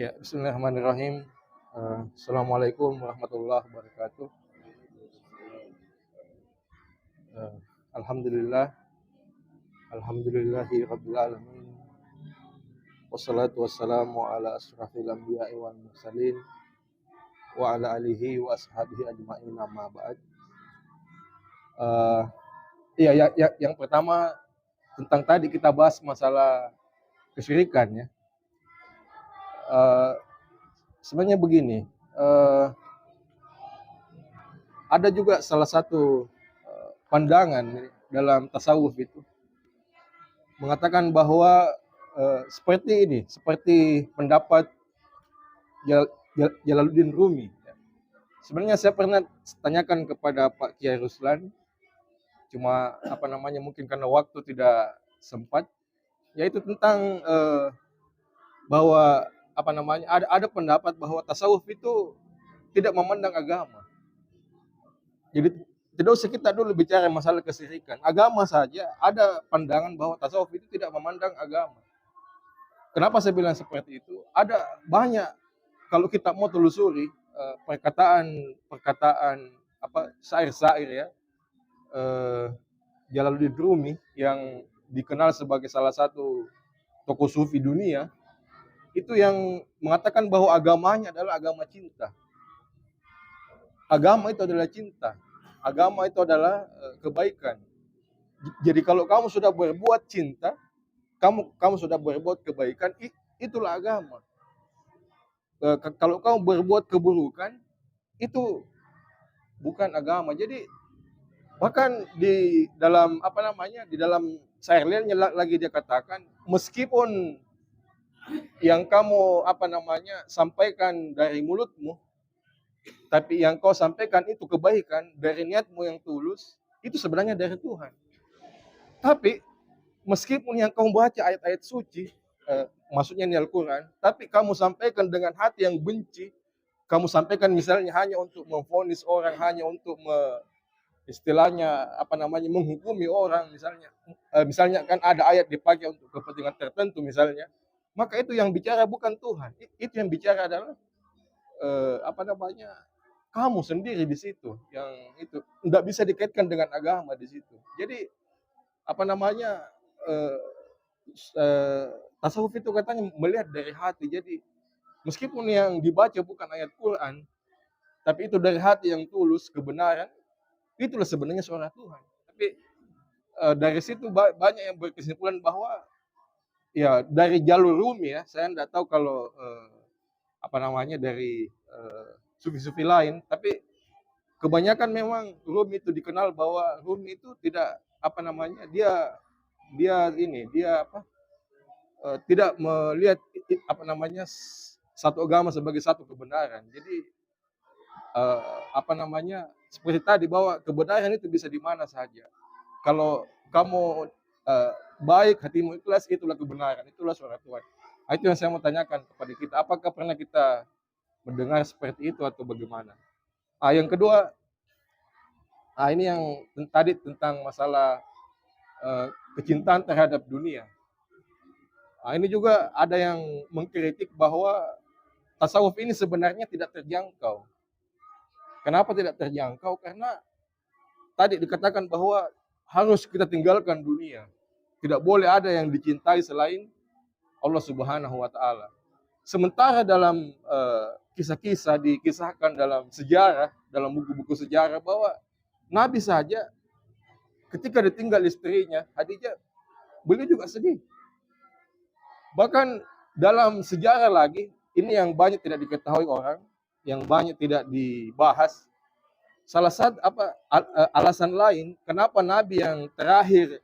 Ya, bismillahirrahmanirrahim. Assalamualaikum warahmatullahi wabarakatuh. Eh, Alhamdulillah, alhamdulillahi rabbil alamin. Wassalatu wassalamu ala asrafil anbiya'i wal mursalin wa ala alihi wa ashabihi ajma'in amma ba'd. Eh, yang pertama tentang tadi kita bahas masalah kesyirikan ya. Sebenarnya begini, ada juga salah satu pandangan dalam tasawuf itu mengatakan bahwa seperti pendapat Jalaluddin Rumi. Sebenarnya saya pernah tanyakan kepada Pak Kiai Ruslan, cuma mungkin karena waktu tidak sempat, yaitu tentang bahwa ada pendapat bahwa tasawuf itu tidak memandang agama. Jadi tidak usah kita dulu bicara masalah kesyirikan. Agama saja ada pandangan bahwa tasawuf itu tidak memandang agama. Kenapa saya bilang seperti itu? Ada banyak, kalau kita mau telusuri perkataan syair-syair ya, Jalaluddin Rumi yang dikenal sebagai salah satu tokoh sufi dunia, itu yang mengatakan bahwa agamanya adalah agama cinta. Agama itu adalah cinta. Agama itu adalah kebaikan. Jadi kalau kamu sudah berbuat cinta, kamu sudah berbuat kebaikan, itulah agama. Kalau kamu berbuat keburukan, itu bukan agama. Jadi bahkan di dalam di dalam syair lainnya lagi dia katakan, meskipun yang kamu sampaikan dari mulutmu, tapi yang kau sampaikan itu kebaikan dari niatmu yang tulus, itu sebenarnya dari Tuhan. Tapi meskipun yang kamu baca ayat-ayat suci, maksudnya ini Al-Quran, tapi kamu sampaikan dengan hati yang benci, kamu sampaikan misalnya hanya untuk memvonis orang, hanya untuk istilahnya menghukumi orang, misalnya kan ada ayat dipakai untuk kepentingan tertentu misalnya, maka itu yang bicara bukan Tuhan, itu yang bicara adalah kamu sendiri di situ, yang itu nggak bisa dikaitkan dengan agama di situ. Jadi tasawuf itu katanya melihat dari hati. Jadi meskipun yang dibaca bukan ayat Quran, tapi itu dari hati yang tulus, kebenaran, itulah sebenarnya suara Tuhan. Tapi dari situ banyak yang berkesimpulan bahwa ya dari jalur Rumi ya, saya tidak tahu kalau dari sufi-sufi lain, tapi kebanyakan memang Rumi itu dikenal bahwa Rumi itu tidak tidak melihat satu agama sebagai satu kebenaran. Jadi seperti tadi bahwa kebenaran itu bisa di mana saja. Kalau kamu baik, hatimu ikhlas, itulah kebenaran, itulah suara Tuhan. Itu yang saya mau tanyakan kepada kita, apakah pernah kita mendengar seperti itu atau bagaimana? Yang kedua, ini yang tadi tentang masalah kecintaan terhadap dunia. Ini juga ada yang mengkritik bahwa tasawuf ini sebenarnya tidak terjangkau. Kenapa tidak terjangkau? Karena tadi dikatakan bahwa harus kita tinggalkan dunia. Tidak boleh ada yang dicintai selain Allah Subhanahu wa Ta'ala. Sementara dalam kisah-kisah dikisahkan dalam sejarah, dalam buku-buku sejarah, bahwa Nabi saja ketika ditinggal istrinya Khadijah, beliau juga sedih. Bahkan dalam sejarah lagi, ini yang banyak tidak diketahui orang, yang banyak tidak dibahas. Salah satu alasan lain kenapa Nabi yang terakhir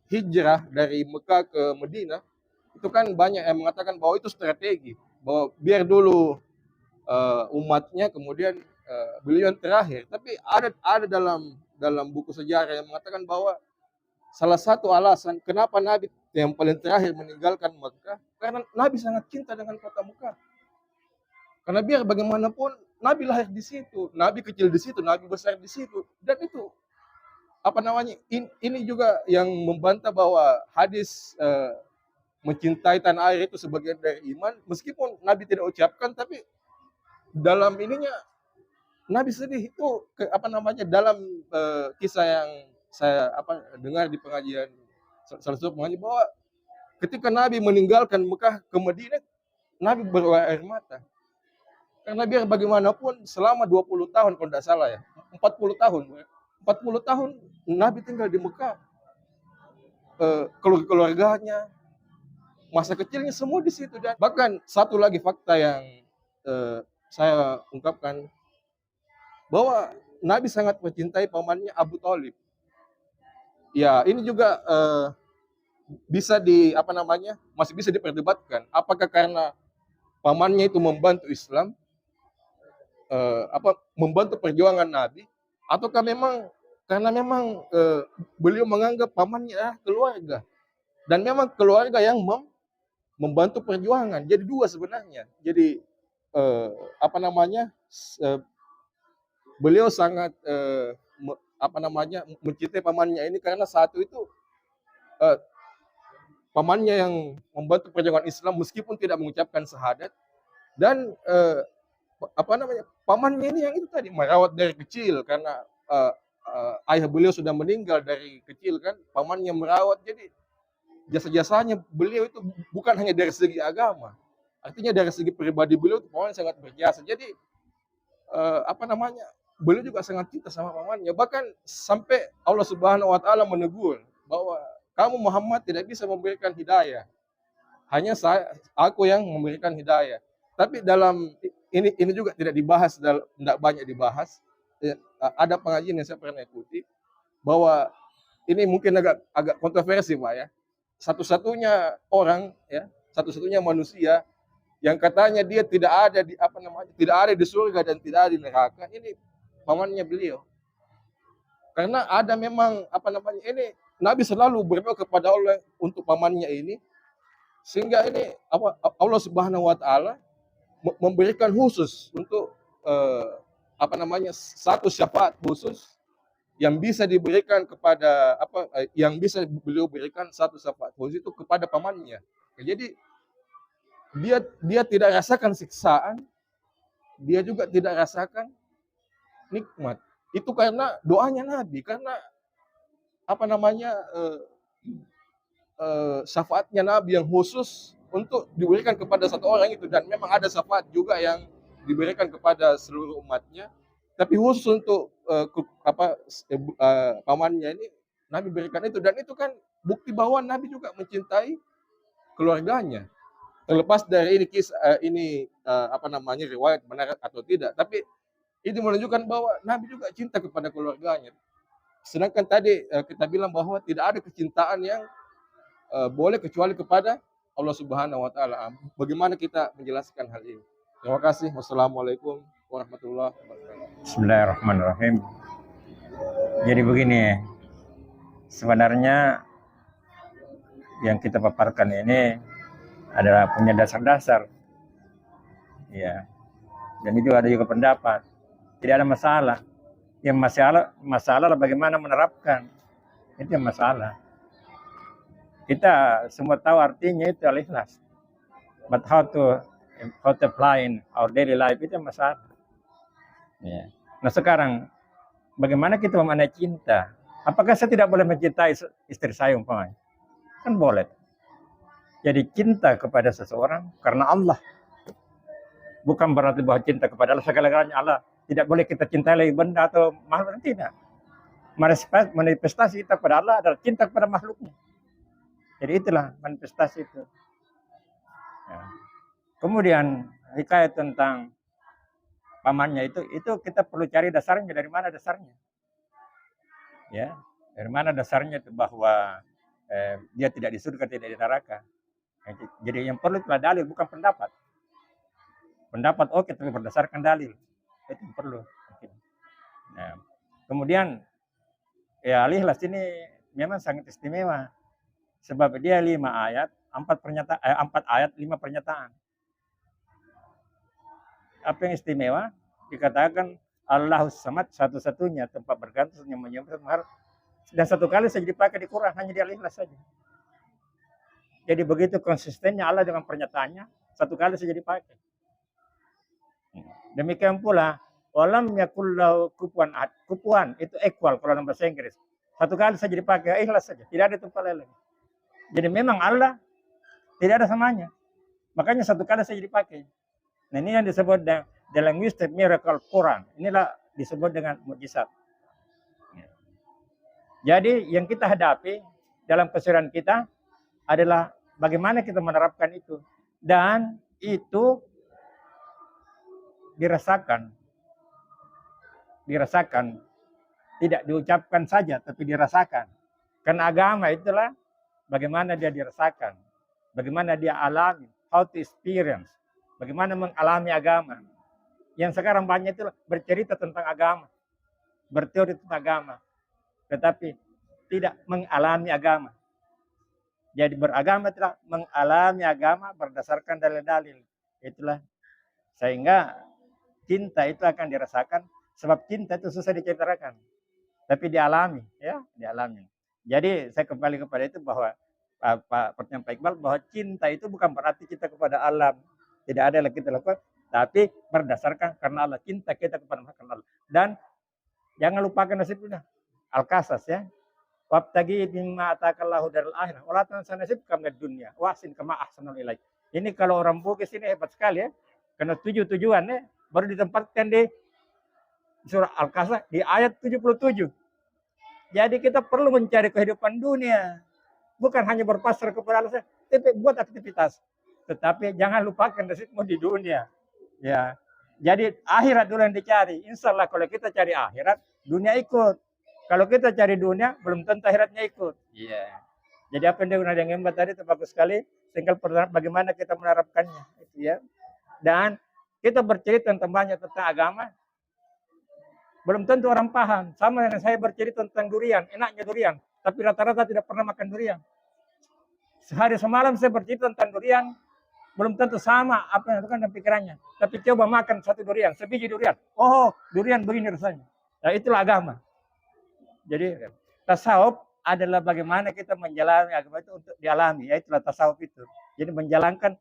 hijrah dari Mekah ke Madinah, itu kan banyak yang mengatakan bahwa itu strategi, bahwa biar dulu umatnya, kemudian beliau yang terakhir. Tapi ada dalam buku sejarah yang mengatakan bahwa salah satu alasan kenapa Nabi yang paling terakhir meninggalkan Mekah, karena Nabi sangat cinta dengan kota Mekah. Karena biar bagaimanapun Nabi lahir di situ, Nabi kecil di situ, Nabi besar di situ, dan itu ini juga yang membantah bahwa hadis mencintai tanah air itu sebagian dari iman, meskipun Nabi tidak ucapkan, tapi dalam ininya Nabi sedih itu dalam kisah yang saya dengar di pengajian salah satu pengajian bahwa ketika Nabi meninggalkan Mekah ke Madinah, Nabi berair mata. Karena biar bagaimanapun selama 20 tahun kalau tidak salah ya, 40 tahun. 40 tahun Nabi tinggal di Mekah. Keluarganya, masa kecilnya semua di situ. Dan bahkan satu lagi fakta yang saya ungkapkan, bahwa Nabi sangat mencintai pamannya Abu Thalib. Ya, ini juga bisa masih bisa diperdebatkan. Apakah karena pamannya itu membantu Islam, membantu perjuangan Nabi, ataukah memang karena memang beliau menganggap pamannya keluarga, dan memang keluarga yang membantu perjuangan. Jadi dua sebenarnya. Jadi beliau sangat mencintai pamannya ini karena satu itu pamannya yang membantu perjuangan Islam meskipun tidak mengucapkan syahadat, dan pamannya ini yang itu tadi merawat dari kecil karena ayah beliau sudah meninggal dari kecil kan, pamannya merawat. Jadi jasa-jasanya beliau itu bukan hanya dari segi agama, artinya dari segi pribadi beliau itu pamannya sangat berjasa. Jadi beliau juga sangat cinta sama pamannya, bahkan sampai Allah Subhanahu wa taala menegur bahwa kamu Muhammad tidak bisa memberikan hidayah, hanya aku yang memberikan hidayah. Tapi dalam ini juga tidak dibahas, tidak banyak dibahas. Ada pengajian yang saya pernah ikuti bahwa ini mungkin agak kontroversi Pak ya. Satu-satunya orang ya, satu-satunya manusia yang katanya dia tidak ada di surga dan tidak ada di neraka, ini pamannya beliau. Karena ada memang ini Nabi selalu berdoa kepada Allah untuk pamannya ini, sehingga ini Allah Subhanahu wa taala memberikan khusus untuk satu syafaat khusus yang bisa diberikan kepada yang bisa beliau berikan, satu syafaat khusus itu kepada pamannya. Jadi dia tidak rasakan siksaan, dia juga tidak rasakan nikmat. Itu karena doanya Nabi, karena syafaatnya Nabi yang khusus untuk diberikan kepada satu orang itu. Dan memang ada syafaat juga yang diberikan kepada seluruh umatnya, tapi khusus untuk pamannya ini Nabi berikan itu. Dan itu kan bukti bahwa Nabi juga mencintai keluarganya. Terlepas dari ini riwayat benar atau tidak, tapi ini menunjukkan bahwa Nabi juga cinta kepada keluarganya. Sedangkan tadi kita bilang bahwa tidak ada kecintaan yang boleh kecuali kepada Allah Subhanahu wa taala. Bagaimana kita menjelaskan hal ini? Terima kasih. Wassalamualaikum warahmatullahi wabarakatuh. Bismillahirrahmanirrahim. Jadi begini, sebenarnya yang kita paparkan ini adalah punya dasar-dasar. Ya. Dan itu ada juga pendapat. Tidak ada masalah. Yang masalah bagaimana menerapkan. Itu yang masalah. Kita semua tahu artinya itu al-ikhlas. But how to apply in our daily life itu masalah. Ya. Nah sekarang, bagaimana kita memaknai cinta? Apakah saya tidak boleh mencintai istri saya umpamanya? Kan boleh. Jadi cinta kepada seseorang karena Allah. Bukan berarti bahwa cinta kepada Allah segala-galanya Allah. Tidak boleh kita cintai lagi benda atau makhluk, tidak. Manifestasi kita kepada Allah adalah cinta kepada makhluknya. Jadi itulah manifestasi itu. Ya. Kemudian hikayat tentang pamannya itu kita perlu cari dasarnya, dari mana dasarnya. Ya, dari mana dasarnya itu bahwa dia tidak di surga, tidak di neraka. Jadi yang perlu adalah dalil, bukan pendapat. Pendapat oke, tapi berdasarkan dalil. Itu yang perlu. Nah, kemudian ya al-ikhlas ini memang sangat istimewa. Sebab dia 5 ayat, 4 ayat, 5 pernyataan. Apa yang istimewa? Dikatakan Allahus Samad, satu-satunya tempat bergantung yang menyembah. Dan satu kali saja dipakai di Quran, hanya di al-ikhlas saja. Jadi begitu konsistennya Allah dengan pernyataannya, satu kali saja dipakai. Demikian pula, walam yakullahu kufuwan ahad. Kufuwan itu equal kalau dalam bahasa Inggris. Satu kali saja dipakai, ikhlas saja. Tidak ada tempat lain lagi. Jadi memang Allah tidak ada samanya. Makanya satu kali saja dipakai. Nah ini yang disebut dengan the linguistic miracle Quran. Inilah disebut dengan mukjizat. Jadi yang kita hadapi dalam keseharian kita adalah bagaimana kita menerapkan itu. Dan itu dirasakan. Dirasakan. Tidak diucapkan saja, tapi dirasakan. Karena agama itulah bagaimana dia dirasakan. Bagaimana dia alami. How to experience. Bagaimana mengalami agama. Yang sekarang banyak itu bercerita tentang agama. Berteori tentang agama. Tetapi tidak mengalami agama. Jadi beragama tidak mengalami agama berdasarkan dalil-dalil. Itulah. Sehingga cinta itu akan dirasakan. Sebab cinta itu susah diceritakan. Tapi dialami. Ya, dialami. Jadi saya kembali kepada itu bahwa pertanyaan Pak Iqbal bahwa cinta itu bukan berarti kita kepada alam. Tidak ada yang kita lakukan. Tapi berdasarkan karena Allah. Cinta kita kepada Allah. Dan jangan lupakan nasibnya. Al-Qasas ya. Wabtagi mimma atakallahu darul akhirah. Wala tansa nasibka minad dunya. Wahsin kama ahsanul ilaik. Ini kalau orang Bugis ini hebat sekali ya. Karena tujuannya baru ditempatkan di surah Al-Qasas di ayat 77. Jadi kita perlu mencari kehidupan dunia. Bukan hanya berpasrah kepada Allah, tapi buat aktivitas. Tetapi jangan lupakan nasibmu di dunia. Ya. Jadi akhirat dulu yang dicari. Insya Allah kalau kita cari akhirat, dunia ikut. Kalau kita cari dunia, belum tentu akhiratnya ikut. Iya. Jadi apa yang dia Mbak tadi itu bagus sekali. Tinggal bagaimana kita menerapkannya. Itu ya. Dan kita bercerita tentang banyak tentang agama. Belum tentu orang paham. Sama dengan saya bercerita tentang durian. Enaknya durian. Tapi rata-rata tidak pernah makan durian. Sehari semalam saya bercerita tentang durian. Belum tentu sama apa yang kan dalam pikirannya. Tapi coba makan satu durian. Sebiji durian. Oh, durian begini rasanya. Nah, itulah agama. Jadi tasawuf adalah bagaimana kita menjalani agama itu untuk dialami. Ya itulah tasawuf itu. Jadi menjalankan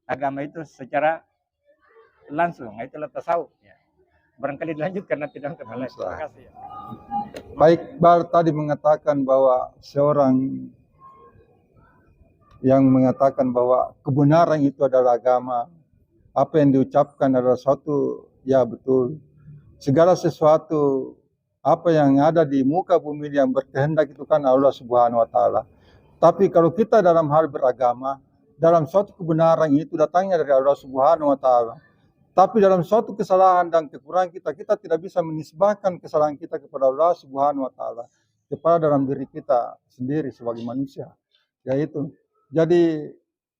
agama itu secara langsung. Ya, itulah tasawuf. Ya. Barangkali dilanjutkan nanti dalam kepala. Terima kasih. Ya. Baik, Bar tadi mengatakan bahwa seorang yang mengatakan bahwa kebenaran itu adalah agama. Apa yang diucapkan adalah suatu, ya betul. Segala sesuatu apa yang ada di muka bumi yang berkehendak itu kan Allah Subhanahu wa taala. Tapi kalau kita dalam hal beragama, dalam suatu kebenaran itu datangnya dari Allah Subhanahu wa taala. Tapi dalam suatu kesalahan dan kekurangan kita tidak bisa menisbahkan kesalahan kita kepada Allah Subhanahu wa taala, kepada dalam diri kita sendiri sebagai manusia. Yaitu jadi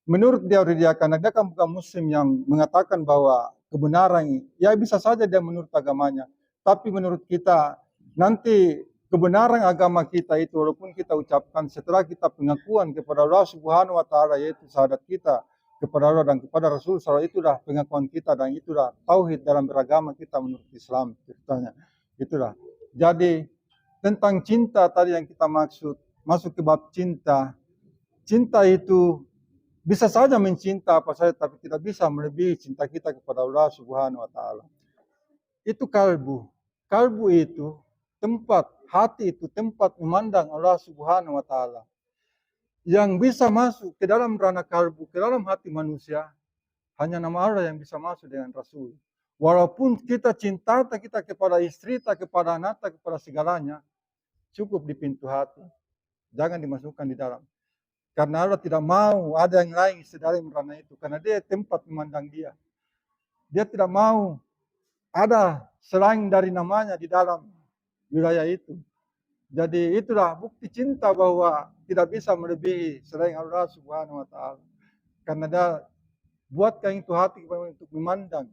menurut dia karena dia kan bukan muslim yang mengatakan bahwa kebenaran ya bisa saja dia menurut agamanya, tapi menurut kita nanti kebenaran agama kita itu walaupun kita ucapkan setelah kita pengakuan kepada Allah Subhanahu wa taala yaitu syahadat kita kepada Allah dan kepada Rasul SAW, itulah pengakuan kita dan itulah tauhid dalam beragama kita menurut Islam ceritanya. Itulah. Jadi tentang cinta tadi yang kita maksud, masuk ke bab cinta. Cinta itu bisa saja mencinta apa saja tapi tidak bisa melebihi cinta kita kepada Allah Subhanahu wa taala. Itu kalbu. Kalbu itu tempat, hati itu tempat memandang Allah Subhanahu wa taala. Yang bisa masuk ke dalam ranah kalbu, ke dalam hati manusia, hanya nama Allah yang bisa masuk dengan Rasul. Walaupun kita cinta kita kepada istri, kepada anak, kepada segalanya, cukup di pintu hati. Jangan dimasukkan di dalam. Karena Allah tidak mau ada yang lain selain ranah itu. Karena dia tempat memandang dia. Dia tidak mau ada selain dari namanya di dalam wilayah itu. Jadi itulah bukti cinta bahwa tidak bisa melebihi selain Allah Subhanahu wa taala. Karena dia buatkan itu hati untuk memandang.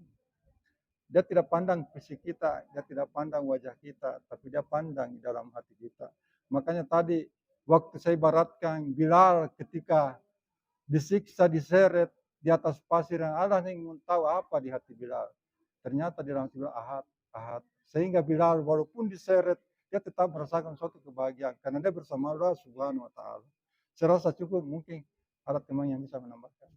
Dia tidak pandang fisik kita, dia tidak pandang wajah kita, tapi dia pandang di dalam hati kita. Makanya tadi waktu saya ibaratkan Bilal ketika disiksa, diseret di atas pasir yang Allah ingin tahu apa di hati Bilal. Ternyata di dalam Bilal ahad. Sehingga Bilal walaupun diseret, dia tetap merasakan suatu kebahagiaan karena dia bersama Allah Subhanahu wa taala. Saya rasa cukup mungkin Ada teman yang bisa menambahkan?